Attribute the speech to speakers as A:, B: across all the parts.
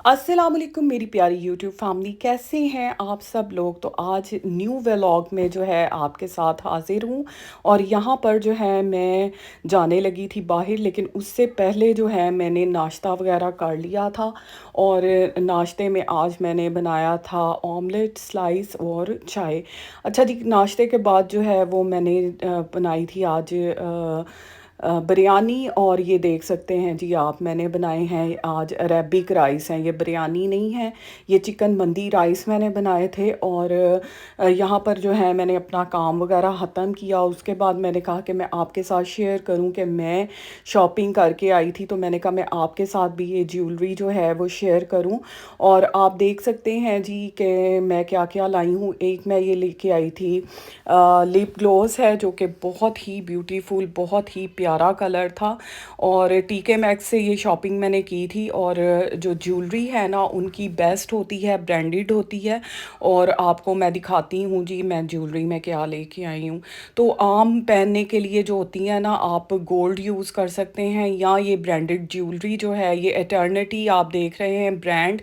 A: अस्सलाम वालेकुम मेरी प्यारी यूट्यूब फैमिली, कैसे हैं आप सब लोग। तो आज न्यू व्लॉग में जो है आपके साथ हाजिर हूँ। और यहाँ पर जो है मैं जाने लगी थी बाहर, लेकिन उससे पहले जो है मैंने नाश्ता वगैरह कर लिया था। और नाश्ते में आज मैंने बनाया था ऑमलेट, स्लाइस और चाय। अच्छा जी, नाश्ते के बाद जो है वो मैंने बनाई थी आज बिरयानी। और ये देख सकते हैं जी आप, मैंने बनाए हैं आज अरेबिक राइस हैं, ये बिरयानी नहीं है, ये चिकन मंदी राइस मैंने बनाए थे। और यहाँ पर जो है मैंने अपना काम वगैरह ख़त्म किया। उसके बाद मैंने कहा कि मैं आपके साथ शेयर करूं कि मैं शॉपिंग करके आई थी, तो मैंने कहा मैं आपके साथ भी ये ज्वेलरी जो है वो शेयर करूं। और आप देख सकते हैं जी कि मैं क्या क्या लाई हूँ। एक मैं ये लेके आई थी लिप ग्लॉस है, जो कि बहुत ही ब्यूटीफुल, बहुत ही प्यारा कलर था। और टीके मैक्स से ये शॉपिंग मैंने की थी। और जो ज्वेलरी है ना उनकी बेस्ट होती है, ब्रांडेड होती है। और आपको मैं दिखाती हूँ जी मैं ज्वेलरी में क्या लेके आई हूँ। तो आम पहनने के लिए जो होती है ना, आप गोल्ड यूज़ कर सकते हैं, या ये ब्रांडेड ज्वेलरी जो है, ये एटर्निटी आप देख रहे हैं ब्रांड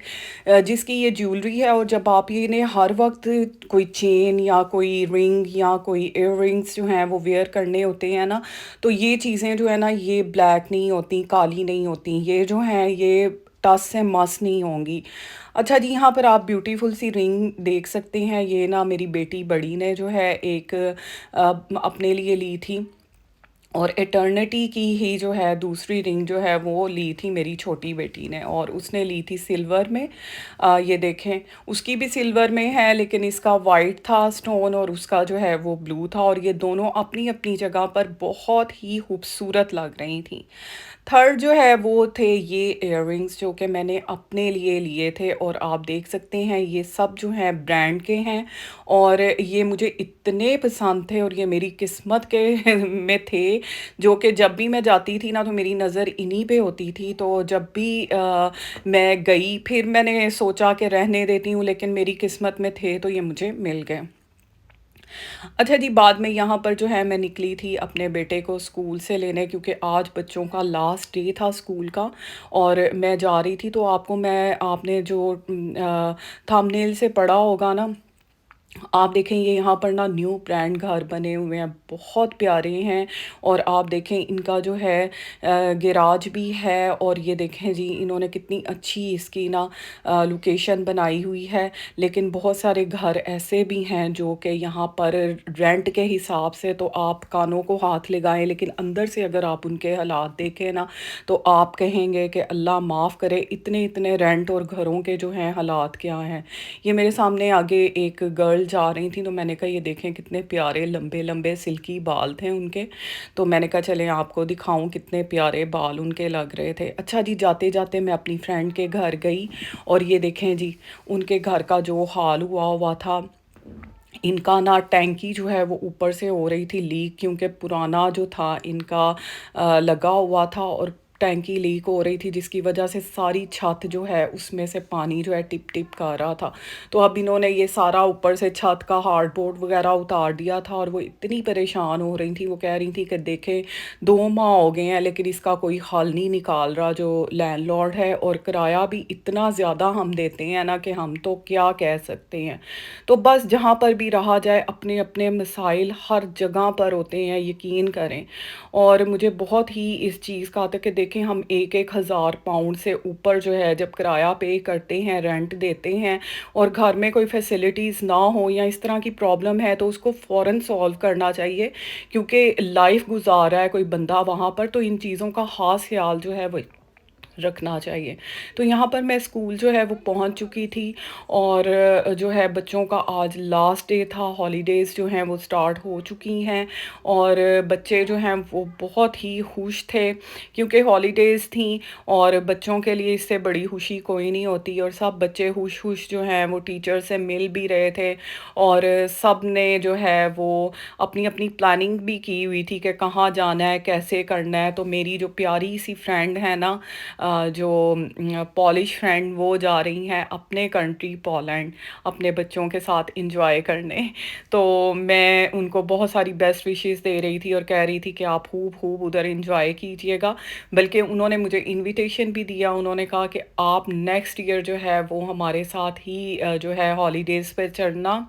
A: जिसकी ये ज्वेलरी है। और जब आप ये इन्हें हर वक्त कोई चेन या कोई रिंग या कोई इयर रिंग्स जो हैं वो वेयर करने होते हैं ना, तो ये चीज़ें जो है ना ये ब्लैक नहीं होती, काली नहीं होती, ये जो हैं ये टस से मस नहीं होंगी। अच्छा जी, यहाँ पर आप ब्यूटीफुल सी रिंग देख सकते हैं। ये ना मेरी बेटी बड़ी ने जो है एक अपने लिए ली थी। और एटर्निटी की ही जो है दूसरी रिंग जो है वो ली थी मेरी छोटी बेटी ने, और उसने ली थी सिल्वर में। ये देखें, उसकी भी सिल्वर में है, लेकिन इसका वाइट था स्टोन और उसका जो है वो ब्लू था। और ये दोनों अपनी अपनी जगह पर बहुत ही खूबसूरत लग रही थी। थर्ड जो है वो थे ये इयररिंग्स, जो कि मैंने अपने लिए लिए थे। और आप देख सकते हैं ये सब जो हैं ब्रांड के हैं। और ये मुझे इतने पसंद थे, और ये मेरी किस्मत के में थे, जो कि जब भी मैं जाती थी ना तो मेरी नज़र इन्हीं पे होती थी। तो जब भी मैं गई, फिर मैंने सोचा कि रहने देती हूँ, लेकिन मेरी किस्मत में थे तो ये मुझे मिल गए। अच्छा जी, बाद में यहाँ पर जो है मैं निकली थी अपने बेटे को स्कूल से लेने, क्योंकि आज बच्चों का लास्ट डे था स्कूल का। और मैं जा रही थी, तो आपने जो थंबनेल से पढ़ा होगा ना, आप देखें ये यहाँ पर ना न्यू ब्रांड घर बने हुए हैं, बहुत प्यारे हैं। और आप देखें इनका जो है गैराज भी है। और ये देखें जी इन्होंने कितनी अच्छी इसकी ना लोकेशन बनाई हुई है। लेकिन बहुत सारे घर ऐसे भी हैं जो कि यहाँ पर रेंट के हिसाब से, तो आप कानों को हाथ लगाएं, लेकिन अंदर से अगर आप उनके हालात देखें ना, तो आप कहेंगे कि अल्लाह माफ़ करे, इतने इतने रेंट और घरों के जो हैं हालात क्या हैं। ये मेरे सामने आगे एक गर्ल जा रही थी, तो मैंने कहा ये देखें कितने प्यारे लंबे लंबे सिल्की बाल थे उनके। तो मैंने कहा चलें आपको दिखाऊं कितने प्यारे बाल उनके लग रहे थे। अच्छा जी, जाते जाते मैं अपनी फ्रेंड के घर गई, और ये देखें जी उनके घर का जो हाल हुआ हुआ था। इनका ना टैंकी जो है वो ऊपर से हो रही थी लीक, क्योंकि पुराना जो था इनका लगा हुआ था, और टैंकी लीक हो रही थी, जिसकी वजह से सारी छत जो है उसमें से पानी जो है टिप टिप कर रहा था। तो अब इन्होंने ये सारा ऊपर से छत का हार्डबोर्ड वगैरह उतार दिया था। और वो इतनी परेशान हो रही थी, वो कह रही थी कि देखे 2 माह हो गए हैं लेकिन इसका कोई हल नहीं निकाल रहा जो लैंडलॉर्ड है। और किराया भी इतना ज़्यादा हम देते हैं ना कि हम तो क्या कह सकते हैं। तो बस जहाँ पर भी रहा जाए, अपने अपने मसाइल हर जगह पर होते हैं, यकीन करें। और मुझे बहुत ही इस चीज़ का आता है कि देखें हम एक एक हज़ार पाउंड से ऊपर जो है जब किराया पे करते हैं, रेंट देते हैं, और घर में कोई फैसिलिटीज़ ना हो या इस तरह की प्रॉब्लम है, तो उसको फ़ौरन सॉल्व करना चाहिए, क्योंकि लाइफ गुजार रहा है कोई बंदा वहाँ पर, तो इन चीज़ों का ख़ास ख्याल जो है वो रखना चाहिए। तो यहाँ पर मैं स्कूल जो है वो पहुँच चुकी थी। और जो है बच्चों का आज लास्ट डे था, हॉलीडेज़ जो हैं वो स्टार्ट हो चुकी हैं। और बच्चे जो हैं वो बहुत ही खुश थे, क्योंकि हॉलीडेज़ थी। और बच्चों के लिए इससे बड़ी खुशी कोई नहीं होती। और सब बच्चे खुश खुश जो हैं वो टीचर से मिल भी रहे थे। और सब ने जो है वो अपनी अपनी प्लानिंग भी की हुई थी कि कहाँ जाना है, कैसे करना है। तो मेरी जो प्यारी सी फ्रेंड है ना जो पॉलिश फ्रेंड वो जा रही हैं अपने कंट्री पोलैंड अपने बच्चों के साथ इंजॉय करने। तो मैं उनको बहुत सारी बेस्ट विशेस दे रही थी और कह रही थी कि आप खूब खूब उधर इंजॉय कीजिएगा। बल्कि उन्होंने मुझे इनविटेशन भी दिया, उन्होंने कहा कि आप नेक्स्ट ईयर जो है वो हमारे साथ ही जो है हॉलीडेज़ पे चढ़ना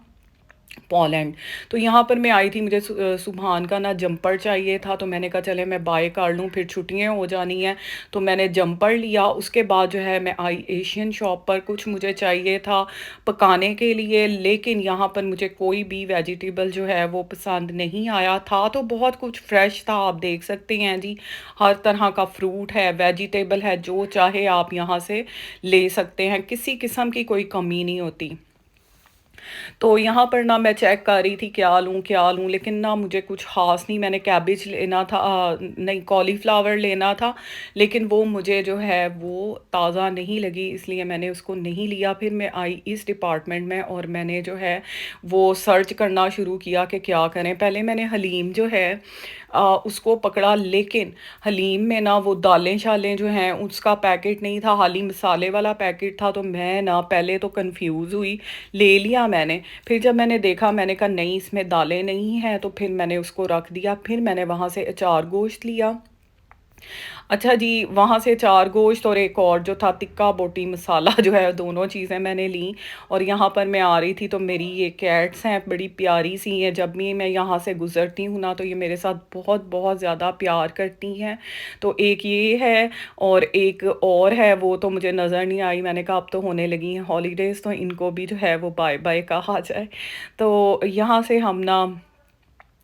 A: पोलैंड। तो यहाँ पर मैं आई थी, मुझे सुबहान का ना जंपर चाहिए था, तो मैंने कहा चले मैं बाय कर लूँ, फिर छुट्टियाँ हो जानी हैं। तो मैंने जंपर लिया, उसके बाद जो है मैं आई एशियन शॉप पर, कुछ मुझे चाहिए था पकाने के लिए, लेकिन यहाँ पर मुझे कोई भी वेजिटेबल जो है वो पसंद नहीं आया था। तो बहुत कुछ फ्रेश था, आप देख सकते हैं जी, हर तरह का फ्रूट है, वेजिटेबल है, जो चाहे आप यहाँ से ले सकते हैं, किसी किस्म की कोई कमी नहीं होती। तो यहाँ पर ना मैं चेक कर रही थी क्या लूँ, लेकिन ना मुझे कुछ ख़ास नहीं, मैंने कैबेज लेना था, नहीं कॉलीफ्लावर लेना था, लेकिन वो मुझे जो है वो ताज़ा नहीं लगी, इसलिए मैंने उसको नहीं लिया। फिर मैं आई इस डिपार्टमेंट में और मैंने जो है वो सर्च करना शुरू किया कि क्या करें। पहले मैंने हलीम जो है उसको पकड़ा, लेकिन हलीम में ना वो दालें शालें जो हैं उसका पैकेट नहीं था, खाली मसाले वाला पैकेट था। तो मैं ना पहले तो कंफ्यूज हुई, ले लिया मैंने। फिर जब मैंने देखा, मैंने कहा नहीं इसमें दालें नहीं हैं, तो फिर मैंने उसको रख दिया। फिर मैंने वहाँ से अचार गोश्त लिया। अच्छा जी, वहाँ से चार गोश्त और एक और जो था तिक्का बोटी मसाला जो है, दोनों चीज़ें मैंने ली। और यहाँ पर मैं आ रही थी तो मेरी ये कैट्स हैं, बड़ी प्यारी सी हैं, जब भी मैं यहाँ से गुज़रती हूँ ना तो ये मेरे साथ बहुत बहुत ज़्यादा प्यार करती हैं। तो एक ये है और एक और है, वो तो मुझे नज़र नहीं आई। मैंने कहा अब तो होने लगी हैं हॉलीडेज़, तो इनको भी जो है वो बाय बाय कहा जाए। तो यहाँ से हम ना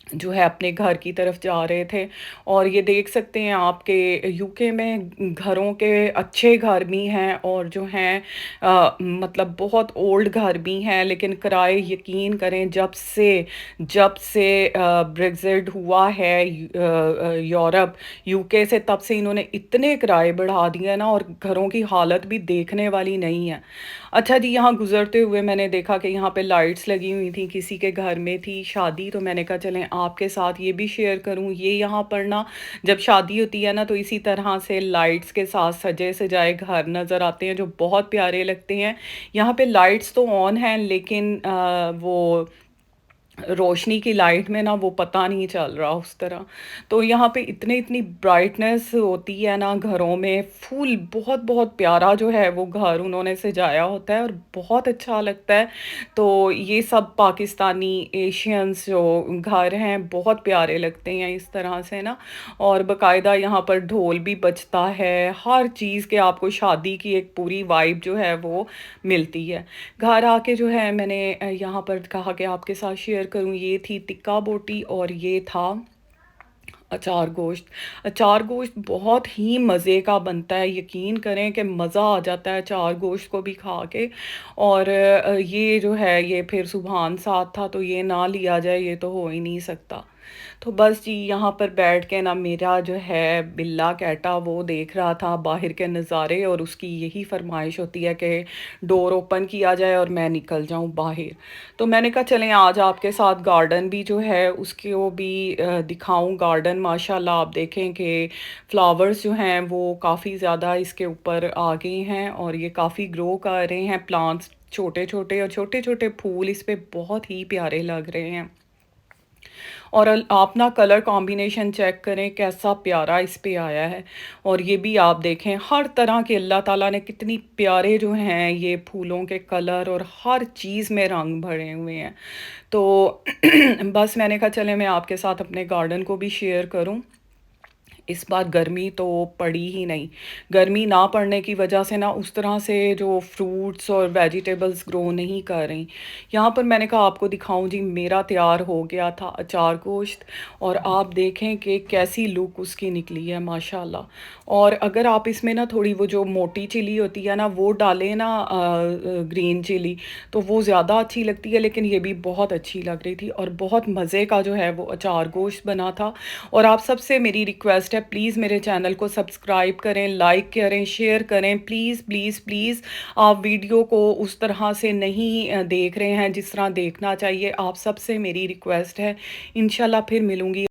A: जो है अपने घर की तरफ जा रहे थे। और ये देख सकते हैं आपके यूके में घरों के अच्छे घर भी हैं और जो हैं मतलब बहुत ओल्ड घर भी हैं, लेकिन किराए यकीन करें जब से ब्रेग्जिट हुआ है यूरोप यूके से, तब से इन्होंने इतने किराए बढ़ा दिए ना, और घरों की हालत भी देखने वाली नहीं है। अच्छा जी, यहाँ गुजरते हुए मैंने देखा कि यहाँ पे लाइट्स लगी हुई थी, किसी के घर में थी शादी, तो मैंने कहा चलें आपके साथ ये भी शेयर करूँ। ये यहाँ पर ना जब शादी होती है ना तो इसी तरह से लाइट्स के साथ सजे सजाए घर नज़र आते हैं, जो बहुत प्यारे लगते हैं। यहाँ पे लाइट्स तो ऑन हैं, लेकिन वो रोशनी की लाइट में ना वो पता नहीं चल रहा उस तरह। तो यहाँ पे इतनी ब्राइटनेस होती है ना घरों में, फुल बहुत बहुत प्यारा जो है वो घर उन्होंने सजाया होता है और बहुत अच्छा लगता है। तो ये सब पाकिस्तानी एशियंस जो घर हैं बहुत प्यारे लगते हैं इस तरह से ना। और बाकायदा यहाँ पर ढोल भी बजता है, हर चीज़ के आपको शादी की एक पूरी वाइब जो है वो मिलती है। घर आके जो है मैंने यहाँ पर कहा कि आपके साथ शेयर करूँ, ये थी टिक्का बोटी और ये था अचार गोश्त। अचार गोश्त बहुत ही मज़े का बनता है, यकीन करें कि मज़ा आ जाता है अचार गोश्त को भी खा के। और ये जो है ये फिर सुबहान साथ था, तो ये ना लिया जाए ये तो हो ही नहीं सकता। तो बस जी, यहाँ पर बैठ के ना मेरा जो है बिल्ला कैटा वो देख रहा था बाहर के नज़ारे, और उसकी यही फरमाइश होती है कि डोर ओपन किया जाए और मैं निकल जाऊँ बाहर। तो मैंने कहा चलें आज आपके साथ गार्डन भी जो है उसके वो भी दिखाऊं। गार्डन माशाल्लाह आप देखें कि फ्लावर्स जो हैं वो काफ़ी ज़्यादा इसके ऊपर आ गए हैं और ये काफ़ी ग्रो कर रहे हैं प्लांट्स, छोटे छोटे, और छोटे छोटे फूल इस पे बहुत ही प्यारे लग रहे हैं। और आप ना कलर कॉम्बिनेशन चेक करें कैसा प्यारा इस पे आया है। और ये भी आप देखें हर तरह के अल्लाह ताला ने कितनी प्यारे जो हैं ये फूलों के कलर और हर चीज़ में रंग भरे हुए हैं। तो बस मैंने कहा चले मैं आपके साथ अपने गार्डन को भी शेयर करूं। इस बार गर्मी तो पड़ी ही नहीं। गर्मी ना पड़ने की वजह से ना उस तरह से जो फ्रूट्स और वेजिटेबल्स ग्रो नहीं कर रही। यहाँ पर मैंने कहा आपको दिखाऊं जी, मेरा तैयार हो गया था अचार गोश्त, और आप देखें कि कैसी लुक उसकी निकली है माशाल्लाह। और अगर आप इसमें ना थोड़ी वो जो मोटी चिली होती है ना वो डालें ना, ग्रीन चिली, तो वो ज़्यादा अच्छी लगती है, लेकिन ये भी बहुत अच्छी लग रही थी और बहुत मज़े का जो है वो अचार गोश्त बना था। और आप सबसे मेरी रिक्वेस्ट है, प्लीज़ मेरे चैनल को सब्सक्राइब करें, लाइक करें, शेयर करें, प्लीज़ प्लीज़ प्लीज़। आप वीडियो को उस तरह से नहीं देख रहे हैं जिस तरह देखना चाहिए, आप सबसे मेरी रिक्वेस्ट है। इंशाल्लाह फिर मिलूँगी।